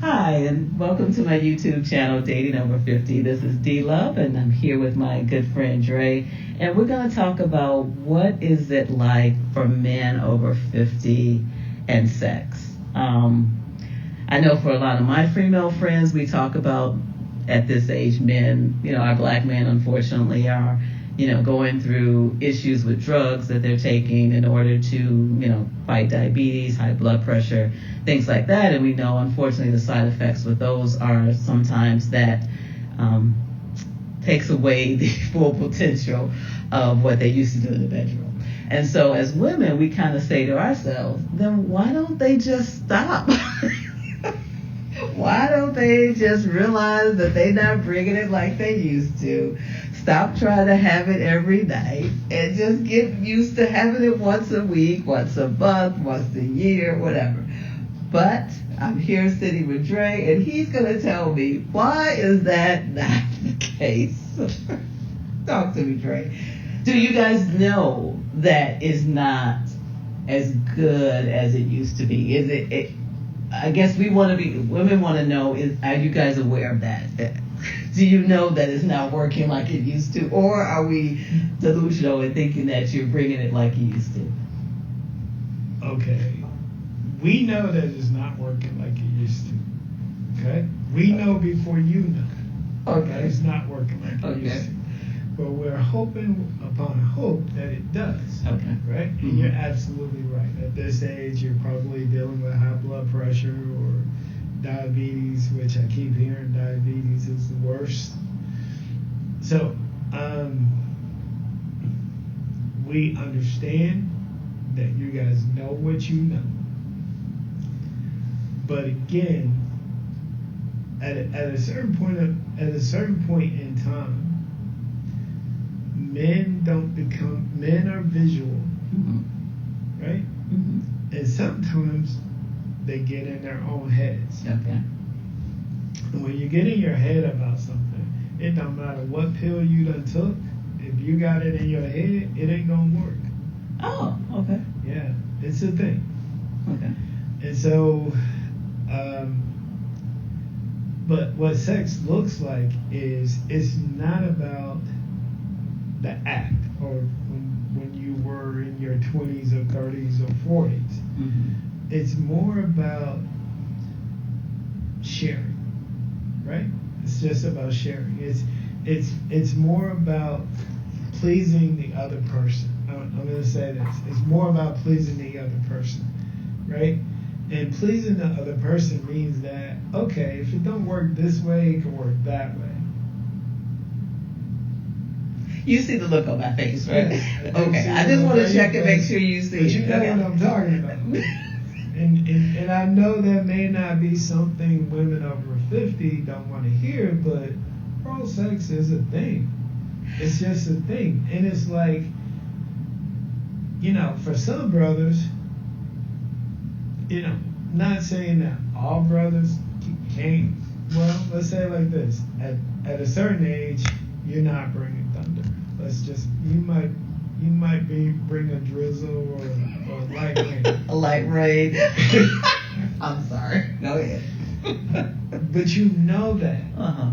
Hi, and welcome to my YouTube channel, Dating Over 50. This is D Love, and I'm here with my good friend Dre, and we're going to talk about what is it like for men over 50 and sex. I know for a lot of my female friends, we talk about at this age, men, our black men, unfortunately, are going through issues with drugs that they're taking in order to, fight diabetes, high blood pressure, things like that. And we know, unfortunately, the side effects with those are sometimes that takes away the full potential of what they used to do in the bedroom. And so as women, we kind of say to ourselves, then why don't they just stop? Why don't they just realize that they're not bringing it like they used to? Stop trying to have it every night and just get used to having it once a week, once a month, once a year, whatever. But I'm here sitting with Dre, and he's going to tell me, why is that not the case? Talk to me, Dre. Do you guys know that it's not as good as it used to be? Is it I guess women want to know, are you guys aware of that? Do you know that it's not working like it used to? Or are we delusional in thinking that you're bringing it like you used to? Okay. We know that it's not working like it used to. Okay? We know before you know. Okay. That it's not working like it used to. But we're hoping upon hope that it does. Okay. Right? Mm-hmm. And you're absolutely right. At this age, you're probably dealing with high blood pressure or diabetes, which I keep hearing diabetes is the worst. So, we understand that you guys know what you know. But again, at a certain point in time, men are visual, mm-hmm. right? Mm-hmm. And sometimes they get in their own heads. Okay. And when you get in your head about something, it don't matter what pill you done took. If you got it in your head, it ain't gonna work. Oh, okay. Yeah, it's a thing. Okay. And so, but what sex looks like is it's not about the act or when you were in your 20s or 30s or 40s. Mm-hmm. It's more about sharing, right? It's just about sharing. It's more about pleasing the other person. I'm going to say this. It's more about pleasing the other person, right? And pleasing the other person means that, okay, if it don't work this way, it can work that way. You see the look on my face, right? Yeah, Okay, I just want to check and make sure you see but it. You know what I'm talking about. And I know that may not be something women over 50 don't want to hear, but oral sex is a thing. It's just a thing. And it's like, for some brothers, not saying that all brothers can't, well, let's say it like this. At a certain age, you're not bringing thunder. You might bring a drizzle or a light rain. A light rain. I'm sorry. Go ahead. But you know that. Uh-huh.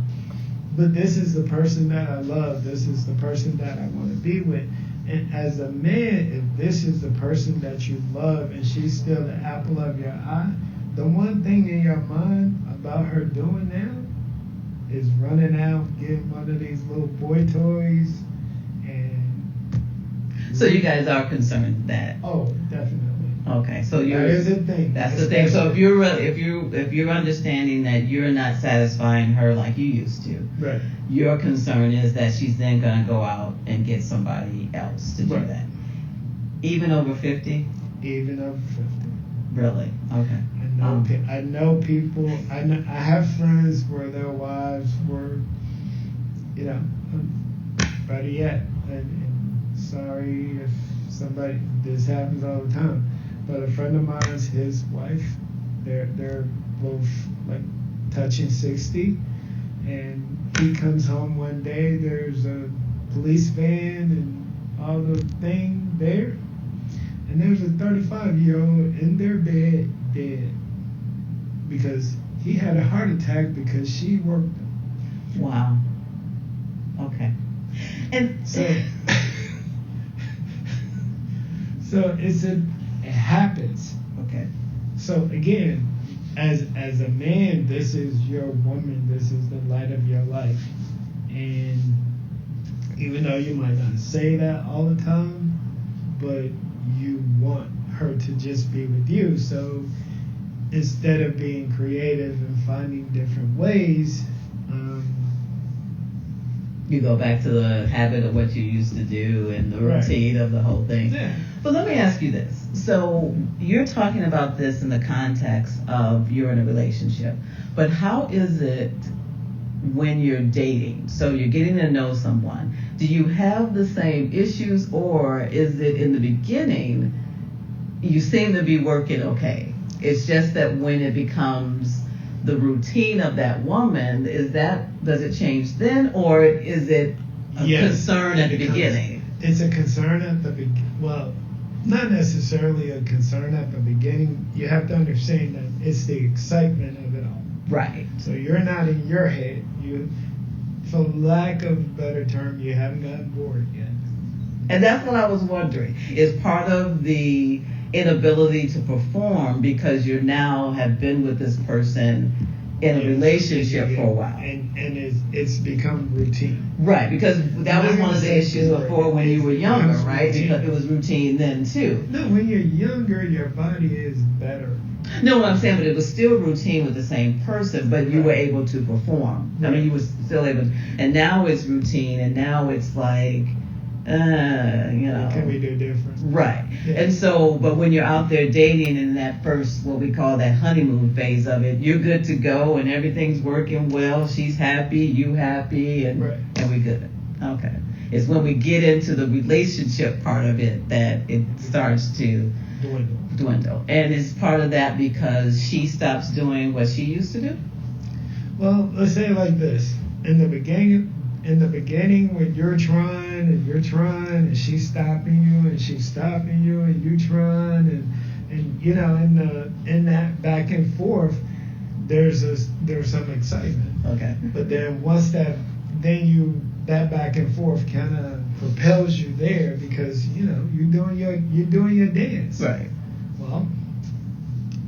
But this is the person that I love. This is the person that I want to be with. And as a man, if this is the person that you love and she's still the apple of your eye, the one thing in your mind about her doing now is running out, getting one of these little boy toys. So you guys are concerned that? Oh, definitely. Okay, so that is a thing. That's the thing. So if you're understanding that you're not satisfying her like you used to, right? Your concern is that she's then gonna go out and get somebody else to do that. Even over 50? Even over 50. Really? Okay. I know people. I have friends where their wives were, better yet. And sorry if this happens all the time, but a friend of mine's, his wife, they're both like touching 60, and he comes home one day, there's a police van and all the thing there, and there's a 35-year-old in their bed dead because he had a heart attack because she worked him. Wow. Okay. And So, so it happens. okay. So again, as a man, this is your woman. This is the light of your life. And even though you might not say that all the time, but you want her to just be with you. So instead of being creative and finding different ways, you go back to the habit of what you used to do and the Right. routine of the whole thing. Yeah. But let me ask you this. So you're talking about this in the context of you're in a relationship. But how is it when you're dating? So you're getting to know someone. Do you have the same issues, or is it in the beginning you seem to be working okay? It's just that when it becomes the routine of that woman, does it change then, or is it a concern at the beginning? It's a concern at the beginning. Well, not necessarily a concern at the beginning. You have to understand that it's the excitement of it all. Right. So you're not in your head. You, for lack of a better term, you haven't gotten bored yet. And that's what I was wondering. Is part of the inability to perform because you now have been with this person in a relationship for a while. And it's become routine. Right, because that was one of the issues before when you were younger, right? routine. Because it was routine then too. No, when you're younger, your body is better. No, what I'm saying, but it was still routine with the same person, but you were able to perform. I mean, you were still able to, and now it's routine, and now it's like, Can we do different? Right. Yeah. And so, but when you're out there dating in that first, what we call that honeymoon phase of it, you're good to go and everything's working well. She's happy, you happy, and Right. and we good. Okay. It's when we get into the relationship part of it that it starts to dwindle. And it's part of that because she stops doing what she used to do? Well, let's say it like this. In the beginning when you're trying and she's stopping you and she's stopping you and you trying and you know in that back and forth there's some excitement. Okay. But then once that back and forth kind of propels you there because you're doing your dance. Right. Well,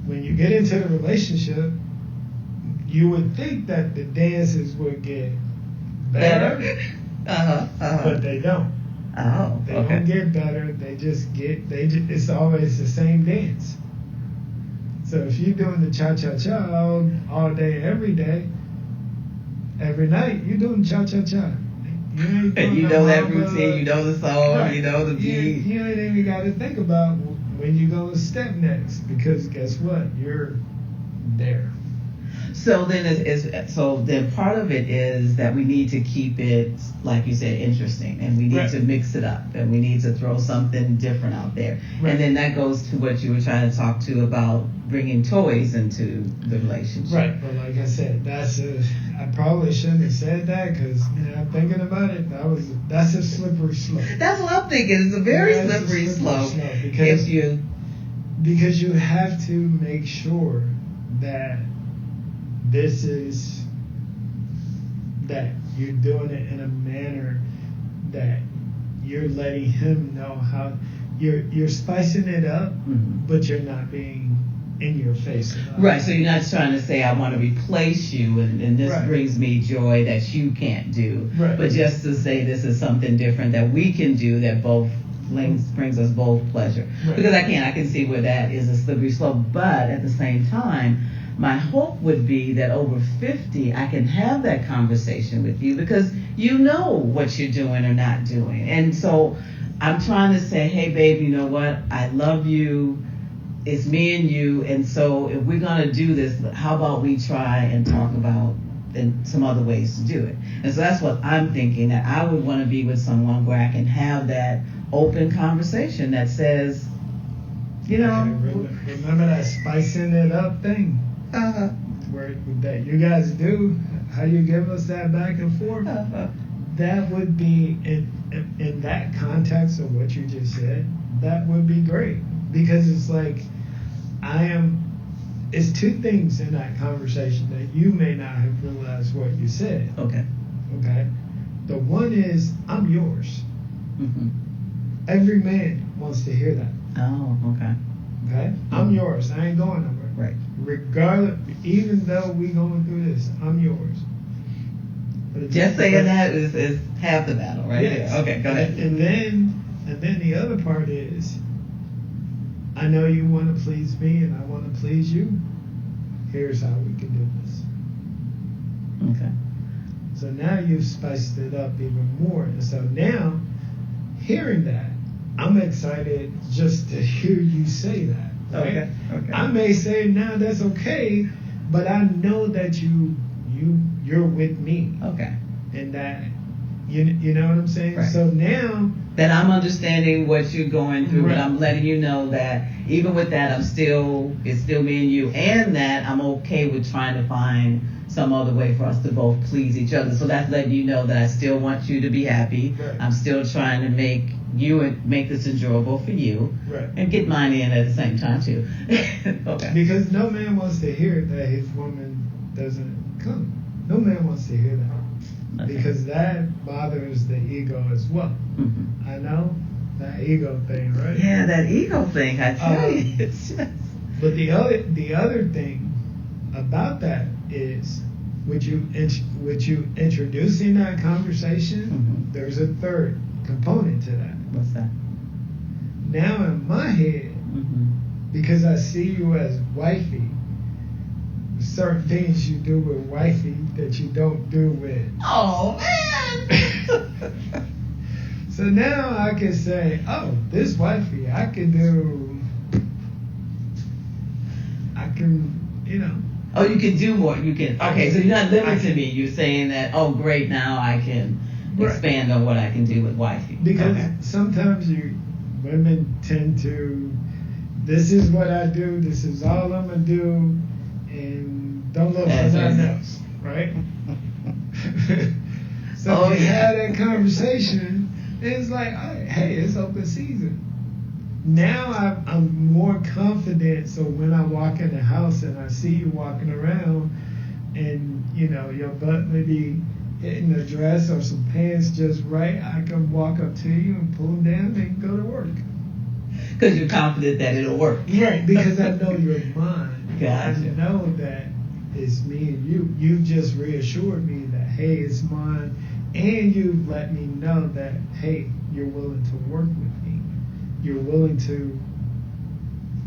when you get into the relationship, you would think that the dances would get better. But they don't. Oh, They okay. don't get better. It's always the same dance. So if you're doing the cha-cha-cha all day, every day, every night, you're doing cha-cha-cha. And you know that routine, you know the song, Right. you know the beat. You ain't even got to think about when you go to step next because guess what? You're there. So then part of it is that we need to keep it, like you said, interesting, and we need Right. to mix it up, and we need to throw something different out there. Right. And then that goes to what you were trying to talk to about bringing toys into the relationship. Right, but like I said, I probably shouldn't have said that because I'm thinking about it. That's a slippery slope. That's what I'm thinking. It's a very That's a slippery slope. because If you have to make sure that that you're doing it in a manner that you're letting him know how you're spicing it up, Mhm. but you're not being in your face. Right, so you're not trying to say I want to replace you and this Right. brings me joy that you can't do, Right. but just to say this is something different that we can do that both brings us both pleasure. Right. Because I can see where that is a slippery slope, but at the same time, my hope would be that over 50, I can have that conversation with you because you know what you're doing or not doing. And so I'm trying to say, hey, babe, you know what? I love you. It's me and you. And so if we're going to do this, how about we try and talk about some other ways to do it? And so that's what I'm thinking, that I would want to be with someone where I can have that open conversation that says, remember that spicing it up thing? Where that you guys do, how you give us that back and forth, that would be in that context of what you just said, that would be great because it's like it's two things in that conversation that you may not have realized what you said. Okay. Okay. The one is, I'm yours. Mm-hmm. Every man wants to hear that. Oh, okay. Okay. I'm yours. I ain't going nowhere. Right. Regardless, even though we going through this, I'm yours. Just saying that is half the battle, right? Yes. There. Okay, go ahead. And then the other part is, I know you want to please me and I want to please you. Here's how we can do this. Okay. So now you've spiced it up even more. And so now, hearing that, I'm excited just to hear you say that. Right? Okay. I may say now that's okay, but I know that you're with me. Okay. And that you know what I'm saying? Right. So now that I'm understanding what you're going through, right. but I'm letting you know that even with that, it's still me and you, and that I'm okay with trying to find some other way for us to both please each other. So that's letting you know that I still want you to be happy. Right. I'm still trying to make this enjoyable for you, right. and get mine in at the same time too. Okay. Because no man wants to hear that his woman doesn't come. No man wants to hear that. Okay. Because that bothers the ego as well. Mm-hmm. I know that ego thing, right? Yeah, that ego thing. I tell you, it's just. But the other thing about that is, with you introducing that conversation, mm-hmm. there's a third component to that. What's that? Now in my head, mm-hmm. because I see you as wifey, certain things you do with wifey that you don't do with. Oh man! So now I can say, oh, this wifey, I can, you know. Oh, you can do more. You can. Okay, so you're not limiting me. You're saying that, oh, great, now I can expand on what I can do with wifey. Because sometimes women tend to, this is what I do, this is all I'm going to do, and don't look for nothing else, right? So we had that conversation, it's like, hey, it's open season. Now I'm more confident, so when I walk in the house and I see you walking around and, your butt may be hitting a dress or some pants just right, I can walk up to you and pull them down and go to work. Because you're confident that it'll work. Right, because I know you're mine. Gotcha. I know that it's me and you. You've just reassured me that, hey, it's mine. And you've let me know that, hey, you're willing to work with me. You're willing to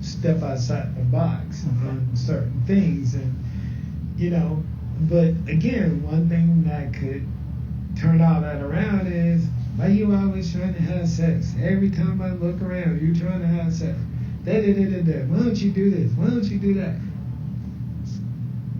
step outside the box on certain things. And, but again, one thing that could turn all that around is, why you always trying to have sex? Every time I look around, you trying to have sex. Da-da-da-da-da. Why don't you do this? Why don't you do that?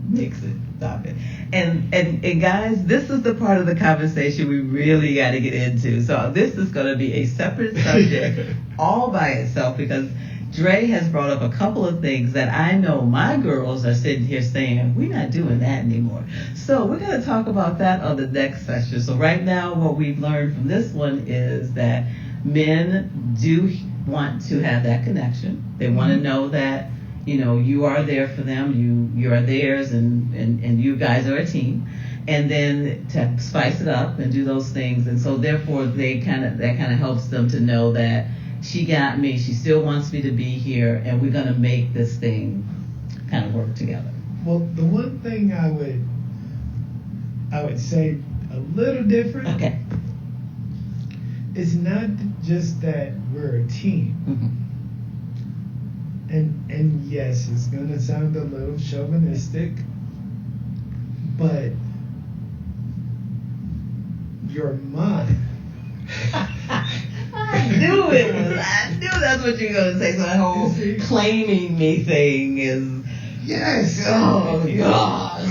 Mix it. Stop it. And guys, this is the part of the conversation we really got to get into. So this is going to be a separate subject all by itself, because Dre has brought up a couple of things that I know my girls are sitting here saying, we're not doing that anymore. So we're going to talk about that on the next session. So right now, what we've learned from this one is that men do want to have that connection. They want to know that, you are there for them, you are theirs, and you guys are a team. And then to spice it up and do those things. And so therefore that kind of helps them to know that she got me, she still wants me to be here, and we're going to make this thing kind of work together. Well, the one thing I would say a little different. Okay. It's not just that we're a team. Mm-hmm. And yes, it's gonna sound a little chauvinistic, but you're mine. I knew that's what you were gonna say. So that whole claiming me thing is. Yes. Oh gosh.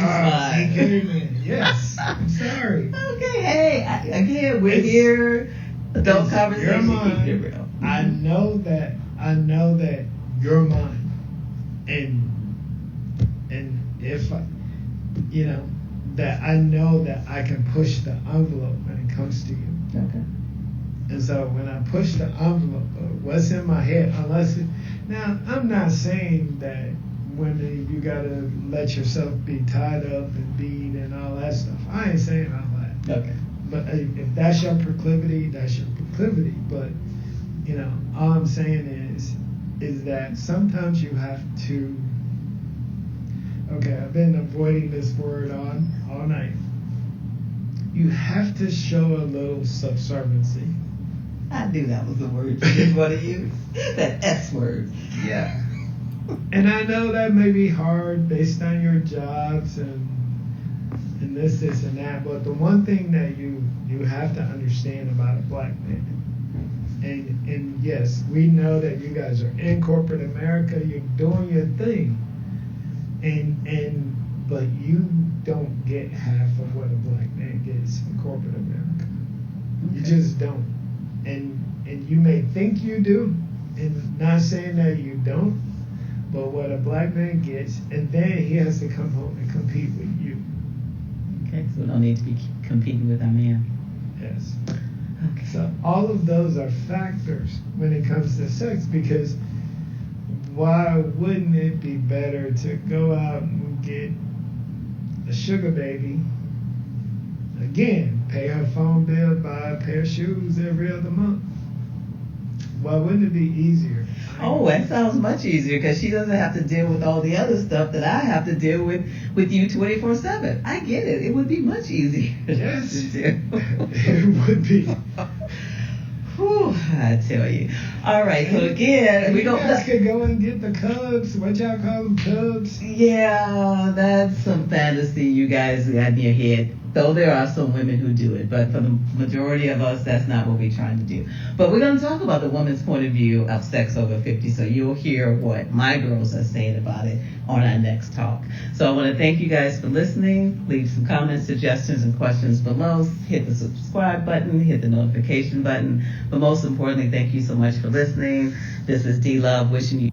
Yes. I'm sorry. Okay. Hey, again, we're here. Adult conversation. Keep it real. I know that you're mine, and if that I know that I can push the envelope when it comes to you. Okay. And so when I push the envelope, what's in my head, now I'm not saying that when you gotta let yourself be tied up and beat and all that stuff. I ain't saying all that. Okay. But if that's your proclivity, that's your proclivity. But all I'm saying is that sometimes you have to. Okay, I've been avoiding this word all night. You have to show a little subserviency. I knew that was the word you didn't want to use. That S word. Yeah. And I know that may be hard based on your jobs and this and that, but the one thing that you have to understand about a black man, and yes, we know that you guys are in corporate America, you're doing your thing, but you don't get half of what a black man gets in corporate America. Okay. You just don't. And you may think you do, and not saying that you don't, but what a black man gets, and then he has to come home and compete with you. Okay, so we don't need to be competing with our man. Yes. Okay. So all of those are factors when it comes to sex, because why wouldn't it be better to go out and get a sugar baby, again, pay her phone bill, buy a pair of shoes every other month? Why wouldn't it be easier? Oh, that sounds much easier, because she doesn't have to deal with all the other stuff that I have to deal with you 24/7. I get it. It would be much easier. Yes. To do. It would be. Whew, I tell you. All right, so again, you guys could go and get the Cubs. What y'all call them, Cubs? Yeah, that's some fantasy you guys got in your head. Though there are some women who do it, but for the majority of us, that's not what we're trying to do. But we're going to talk about the woman's point of view of sex over 50, so you'll hear what my girls are saying about it on our next talk. So I want to thank you guys for listening. Leave some comments, suggestions, and questions below. Hit the subscribe button, hit the notification button. But most importantly, thank you so much for listening. This is D Love wishing you